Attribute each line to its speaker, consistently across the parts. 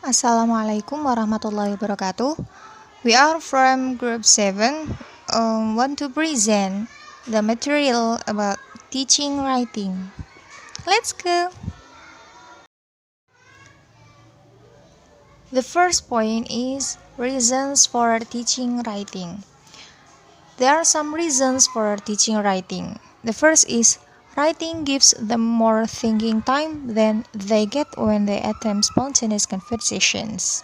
Speaker 1: Assalamualaikum warahmatullahi wabarakatuh. We are from Group 7, want to present the material about teaching writing. Let's go! The first point is reasons for teaching writing. There are some reasons for teaching writing. The first is writing gives them more thinking time than they get when they attempt spontaneous conversations.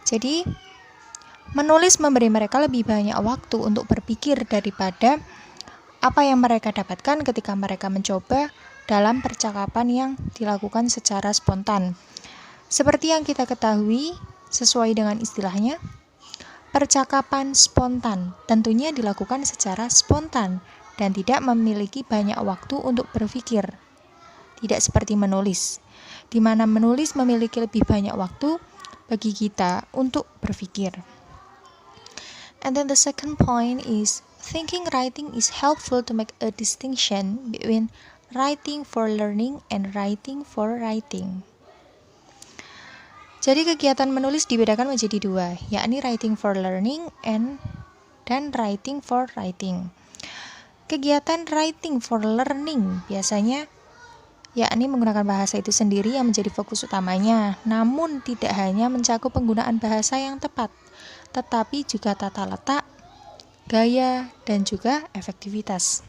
Speaker 1: Jadi, menulis memberi mereka lebih banyak waktu untuk berpikir daripada apa yang mereka dapatkan ketika mereka mencoba dalam percakapan yang dilakukan secara spontan. Seperti yang kita ketahui, sesuai dengan istilahnya, percakapan spontan tentunya dilakukan secara spontan dan tidak memiliki banyak waktu untuk berpikir. Tidak seperti menulis, di mana menulis memiliki lebih banyak waktu bagi kita untuk berpikir. And then the second point is thinking writing is helpful to make a distinction between writing for learning and writing for writing. Jadi kegiatan menulis dibedakan menjadi dua, yakni writing for learning dan writing for writing. Kegiatan writing for learning biasanya yakni menggunakan bahasa itu sendiri yang menjadi fokus utamanya, namun tidak hanya mencakup penggunaan bahasa yang tepat, tetapi juga tata letak, gaya, dan juga efektivitas.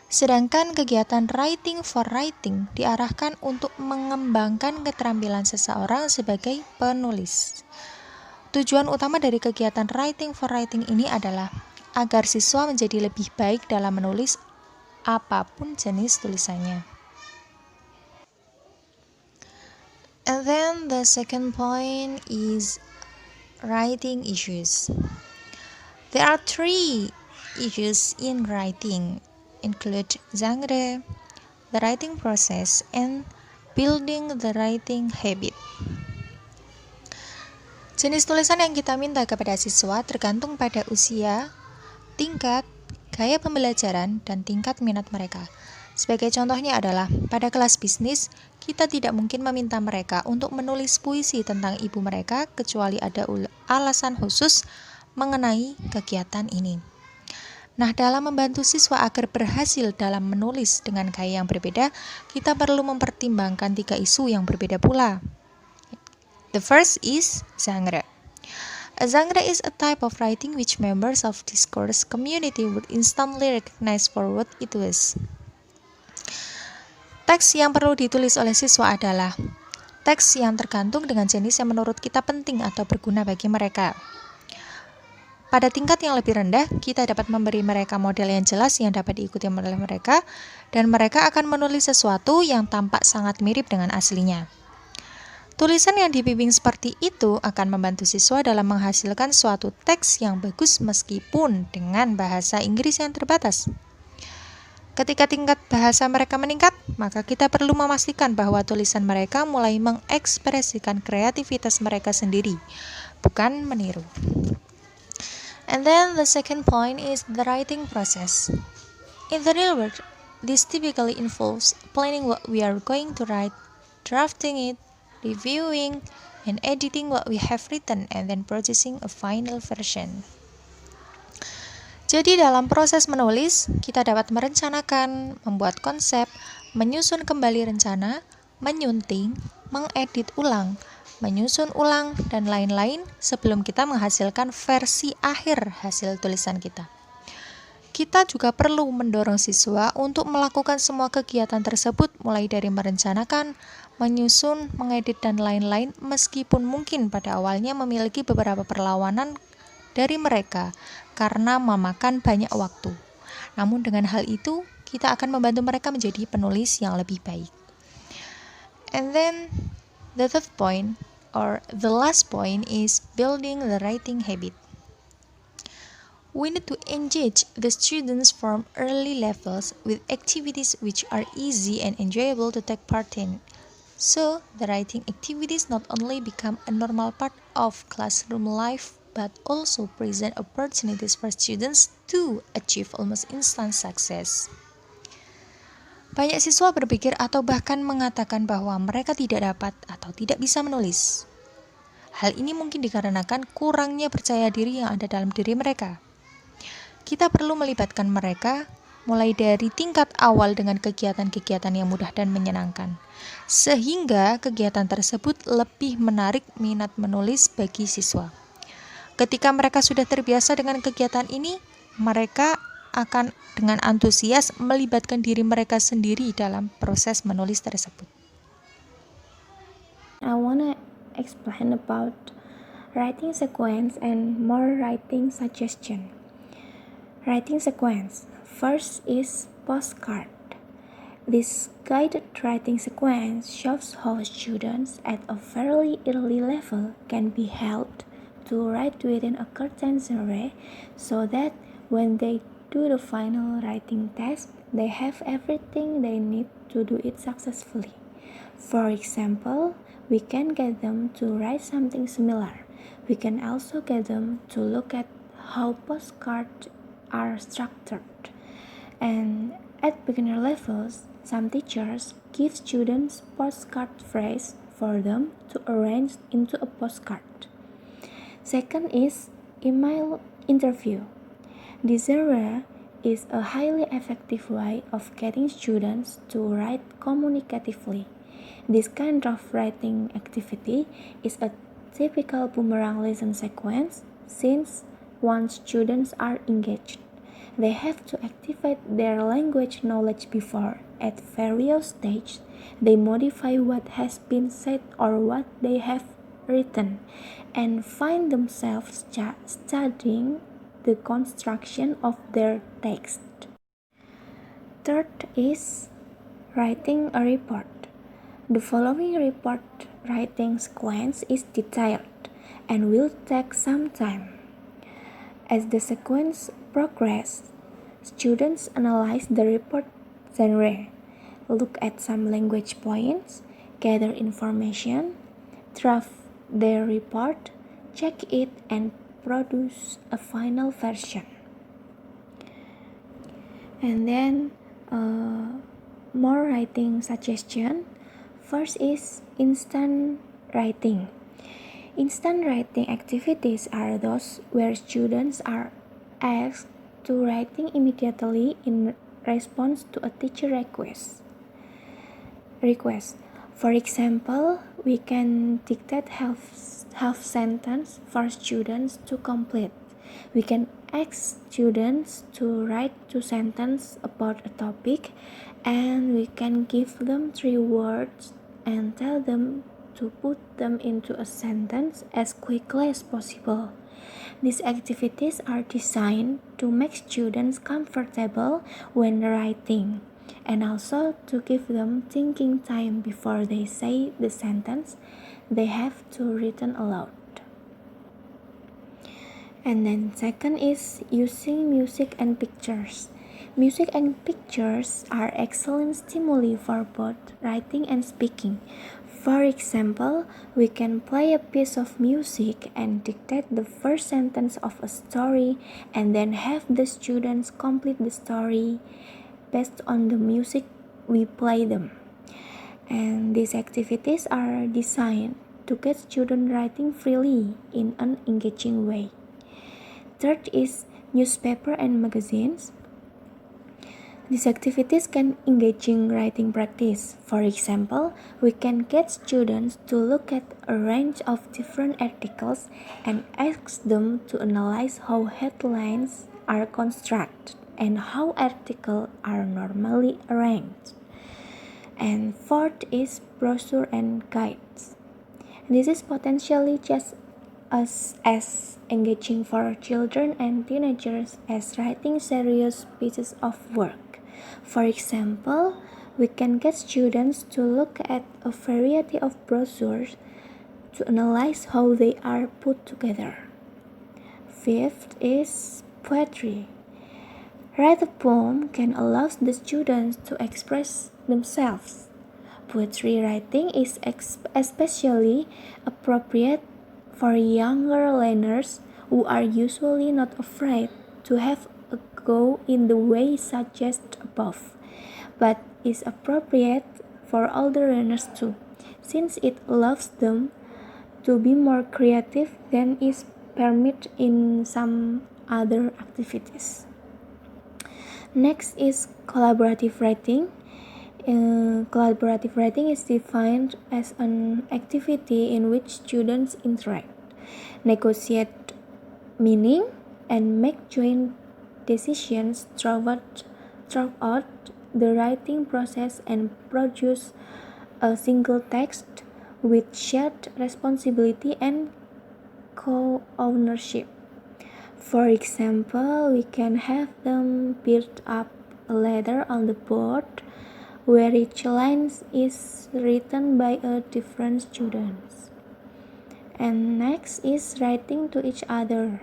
Speaker 1: Sedangkan kegiatan writing for writing diarahkan untuk mengembangkan keterampilan seseorang sebagai penulis. Tujuan utama dari kegiatan writing for writing ini adalah agar siswa menjadi lebih baik dalam menulis apapun jenis tulisannya. And then the second point is writing issues. There are 3 issues in writing, include genre, the writing process, and building the writing habit. Jenis tulisan yang kita minta kepada siswa tergantung pada usia, tingkat, gaya pembelajaran, dan tingkat minat mereka. Sebagai contohnya adalah, pada kelas bisnis, kita tidak mungkin meminta mereka untuk menulis puisi tentang ibu mereka kecuali ada alasan khusus mengenai kegiatan ini. Nah, dalam membantu siswa agar berhasil dalam menulis dengan gaya yang berbeda, kita perlu mempertimbangkan 3 isu yang berbeda pula. The first is genre. A genre is a type of writing which members of discourse community would instantly recognize for what it was. Teks yang perlu ditulis oleh siswa adalah teks yang tergantung dengan jenis yang menurut kita penting atau berguna bagi mereka. Pada tingkat yang lebih rendah, kita dapat memberi mereka model yang jelas yang dapat diikuti oleh mereka, dan mereka akan menulis sesuatu yang tampak sangat mirip dengan aslinya. Tulisan yang dibimbing seperti itu akan membantu siswa dalam menghasilkan suatu teks yang bagus meskipun dengan bahasa Inggris yang terbatas. Ketika tingkat bahasa mereka meningkat, maka kita perlu memastikan bahwa tulisan mereka mulai mengekspresikan kreativitas mereka sendiri, bukan meniru. And then the second point is the writing process. In the real world, this typically involves planning what we are going to write, drafting it, reviewing, and editing what we have written, and then producing a final version. Jadi dalam proses menulis, kita dapat merencanakan, membuat konsep, menyusun kembali rencana, menyunting, mengedit ulang, menyusun ulang, dan lain-lain sebelum kita menghasilkan versi akhir hasil tulisan kita. Kita juga perlu mendorong siswa untuk melakukan semua kegiatan tersebut mulai dari merencanakan, menyusun, mengedit, dan lain-lain meskipun mungkin pada awalnya memiliki beberapa perlawanan dari mereka karena memakan banyak waktu. Namun dengan hal itu, kita akan membantu mereka menjadi penulis yang lebih baik. And then the third point or the last point is building the writing habit. We need to engage the students from early levels with activities which are easy and enjoyable to take part in. So, the writing activities not only become a normal part of classroom life, but also present opportunities for students to achieve almost instant success. Banyak siswa berpikir atau bahkan mengatakan bahwa mereka tidak dapat atau tidak bisa menulis. Hal ini mungkin dikarenakan kurangnya percaya diri yang ada dalam diri mereka. Kita perlu melibatkan mereka mulai dari tingkat awal dengan kegiatan-kegiatan yang mudah dan menyenangkan, sehingga kegiatan tersebut lebih menarik minat menulis bagi siswa. Ketika mereka sudah terbiasa dengan kegiatan ini, mereka akan dengan antusias melibatkan diri mereka sendiri dalam proses menulis tersebut.
Speaker 2: I wanna explain about writing sequence and more writing suggestion. Writing sequence. First is postcard. This guided writing sequence shows how students at a fairly early level can be helped to write within a certain genre so that when they do the final writing test, they have everything they need to do it successfully. For example, we can get them to write something similar. We can also get them to look at how postcards are structured. And at beginner levels, some teachers give students postcard phrase for them to arrange into a postcard. Second is email interview. This genre is a highly effective way of getting students to write communicatively. This kind of writing activity is a typical boomerang lesson sequence since once students are engaged, they have to activate their language knowledge before, at various stages, they modify what has been said or what they have written, and find themselves studying the construction of their text. Third is writing a report. The following report writing sequence is detailed and will take some time. As the sequence progresses, students analyze the report genre, look at some language points, gather information, draft their report, check it, and produce a final version. And then more writing suggestion. First is instant writing. Instant writing activities are those where students are asked to writing immediately in response to a teacher request. For example, we can dictate half sentence for students to complete. We can ask students to write 2 sentences about a topic, and we can give them 3 words and tell them to put them into a sentence as quickly as possible. These activities are designed to make students comfortable when writing, and also to give them thinking time before they say the sentence they have to written aloud. And then second is using music and pictures. Music and pictures are excellent stimuli for both writing and speaking. For example, we can play a piece of music and dictate the first sentence of a story and then have the students complete the story based on the music we play them. And these activities are designed to get students writing freely in an engaging way. Third is newspaper and magazines. These activities can engaging writing practice. For example, we can get students to look at a range of different articles and ask them to analyze how headlines are constructed and how articles are normally arranged. And fourth is brochure and guides. This is potentially just as engaging for children and teenagers as writing serious pieces of work. For example, we can get students to look at a variety of brochures to analyze how they are put together. Fifth is poetry. Write a poem can allow the students to express themselves. Poetry writing is especially appropriate for younger learners who are usually not afraid to have a go in the way suggested above, but is appropriate for older learners too, since it allows them to be more creative than is permitted in some other activities. Next is collaborative writing. Collaborative writing is defined as an activity in which students interact, negotiate meaning, and make joint decisions throughout the writing process and produce a single text with shared responsibility and co-ownership. For example, we can have them build up a letter on the board where each line is written by a different student. And next is writing to each other.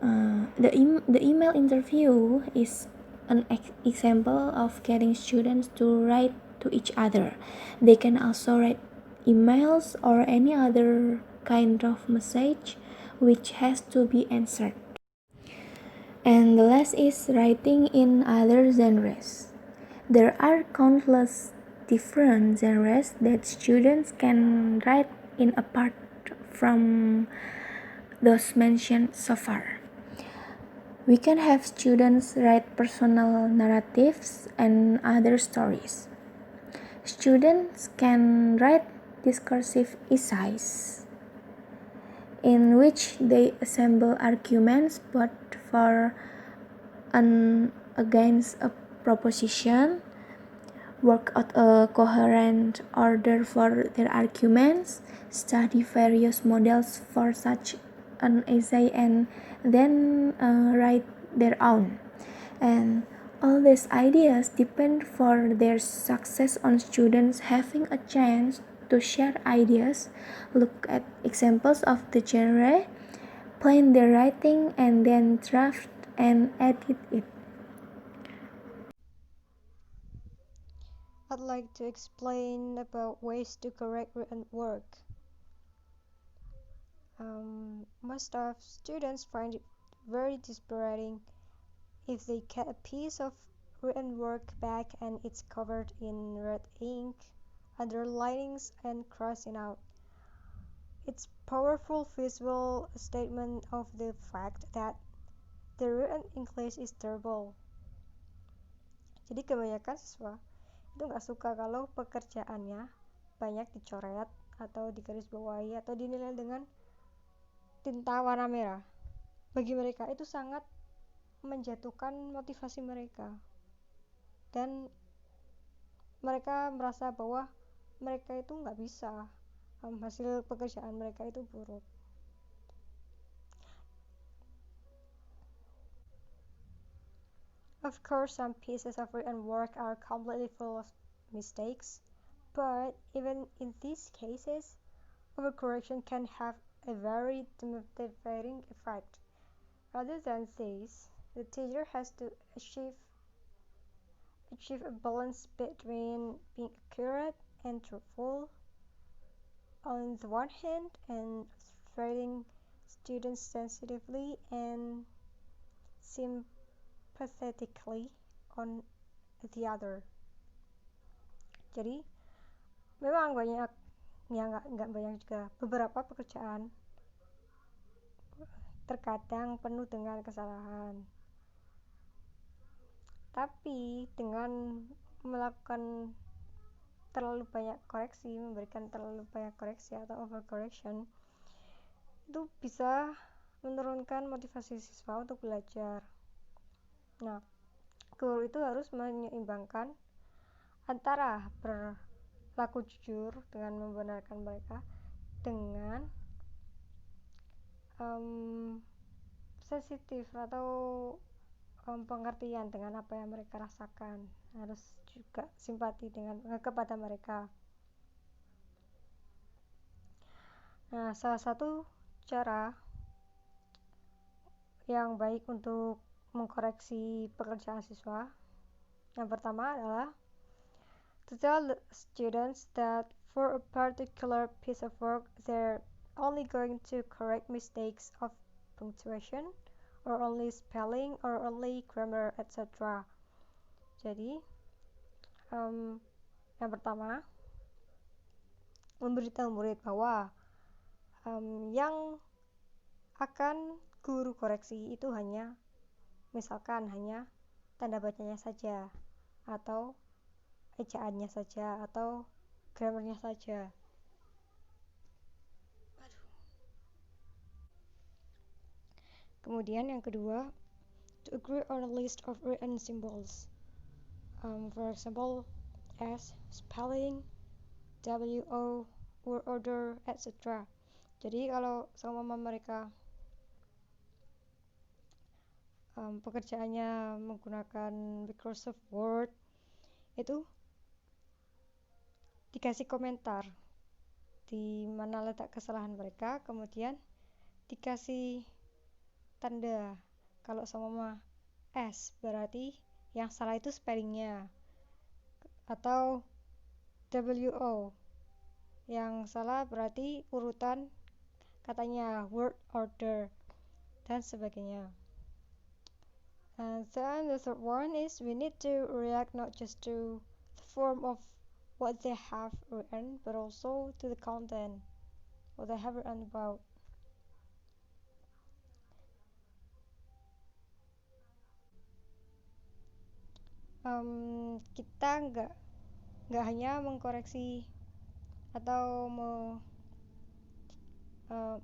Speaker 2: The email interview is an example of getting students to write to each other. They can also write emails or any other kind of message which has to be answered. And the last is writing in other genres. There are countless different genres that students can write in apart from those mentioned so far. We can have students write personal narratives and other stories. Students can write discursive essays in which they assemble arguments both for and against a proposition, work out a coherent order for their arguments, study various models for such an essay, and then write their own. And all these ideas depend for their success on students having a chance to share ideas, look at examples of the genre, plan their writing, and then draft and edit it.
Speaker 3: I'd like to explain about ways to correct written work. Most of students find it very disappointing if they get a piece of written work back and it's covered in red ink, underlinings, and crossing out. It's powerful visual statement of the fact that the written English is terrible. Jadi kebanyakan siswa itu nggak suka kalau pekerjaannya banyak dicoret atau digarisbawahi atau dinilai dengan tinta warna merah. Bagi mereka itu sangat menjatuhkan motivasi mereka dan mereka merasa bahwa mereka itu nggak bisa, hasil pekerjaan mereka itu buruk. Of course, some pieces of written work are completely full of mistakes, but even in these cases, overcorrection can have a very demotivating effect. Rather than this, the teacher has to achieve a balance between being accurate and truthful on the one hand and treating students sensitively and sympathetically on the other. Jadi memang banyak, ya nggak banyak juga, beberapa pekerjaan terkadang penuh dengan kesalahan, tapi dengan melakukan terlalu banyak koreksi, memberikan terlalu banyak koreksi atau overcorrection, itu bisa menurunkan motivasi siswa untuk belajar. Nah, guru itu harus menyeimbangkan antara berlaku jujur dengan membenarkan mereka dengan sensitif atau pengertian dengan apa yang mereka rasakan, harus juga simpati kepada mereka. Nah, salah satu cara yang baik untuk mengkoreksi pekerjaan siswa yang pertama adalah to tell the students that for a particular piece of work they're only going to correct mistakes of punctuation or only spelling or only grammar etc. Jadi Yang pertama, memberitahu murid bahwa yang akan guru koreksi itu hanya tanda bacanya saja, atau ejaannya saja, atau grammarnya saja. Kemudian yang kedua, to agree on a list of written symbols. For example, as spelling, WO, word order, etc. Jadi kalau seumpama mereka pekerjaannya menggunakan Microsoft Word, itu dikasih komentar di mana letak kesalahan mereka, kemudian dikasih tanda. Kalau seumpama S berarti yang salah itu spellingnya, atau WO yang salah berarti urutan katanya, word order, dan sebagainya. And then the third one is we need to react not just to the form of what they have written, but also to the content, what they have written about. Kita nggak hanya mengkoreksi atau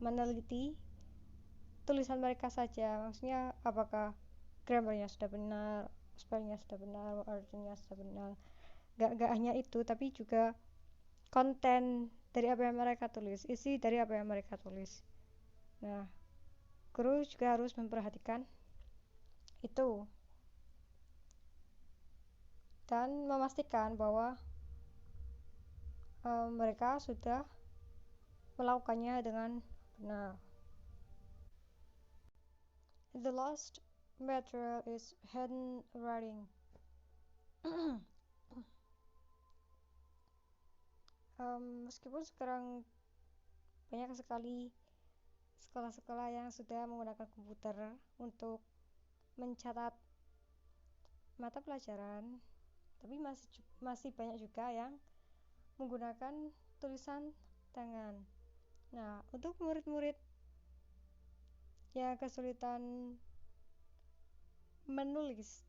Speaker 3: meneliti tulisan mereka saja, maksudnya apakah grammarnya sudah benar, spellingnya sudah benar, artinya sudah benar. Nggak hanya itu, tapi juga konten dari apa yang mereka tulis, isi dari apa yang mereka tulis. Nah, guru juga harus memperhatikan itu dan memastikan bahwa mereka sudah melakukannya dengan benar. The last material is handwriting. Meskipun sekarang banyak sekali sekolah-sekolah yang sudah menggunakan komputer untuk mencatat mata pelajaran, tapi masih banyak juga yang menggunakan tulisan tangan. Nah, untuk murid-murid yang kesulitan menulis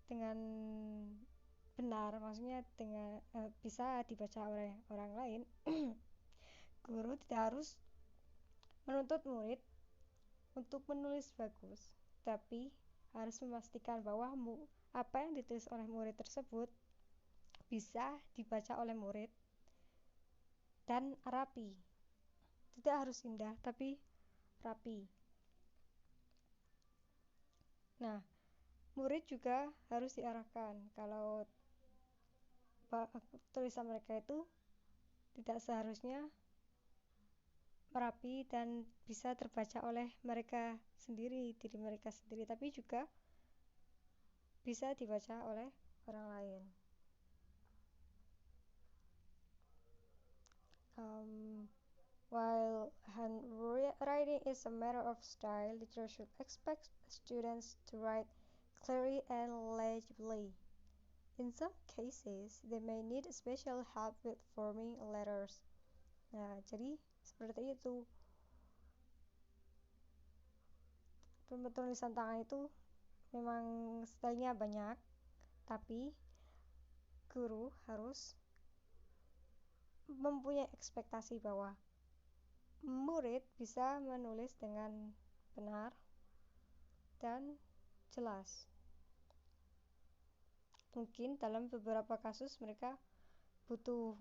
Speaker 3: dengan benar, maksudnya dengan bisa dibaca oleh orang lain, guru tidak harus menuntut murid untuk menulis bagus, tapi harus memastikan bahwa apa yang ditulis oleh murid tersebut bisa dibaca oleh murid dan rapi. Tidak harus indah, tapi rapi. Nah, murid juga harus diarahkan kalau tulisan mereka itu tidak seharusnya merapi dan bisa terbaca oleh diri mereka sendiri, tapi juga bisa dibaca oleh orang lain. While handwriting is a matter of style, teachers should expect students to write clearly and legibly. In some cases, they may need special help with forming letters. Nah, jadi seperti itu. Tulisan tangan itu memang stylenya banyak, tapi guru harus mempunyai ekspektasi bahwa murid bisa menulis dengan benar dan jelas. Mungkin dalam beberapa kasus mereka butuh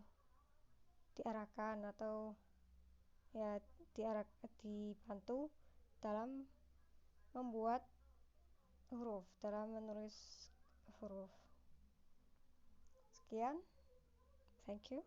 Speaker 3: diarahkan atau ya dibantu dalam membuat huruf, dalam menulis huruf. Sekian, thank you.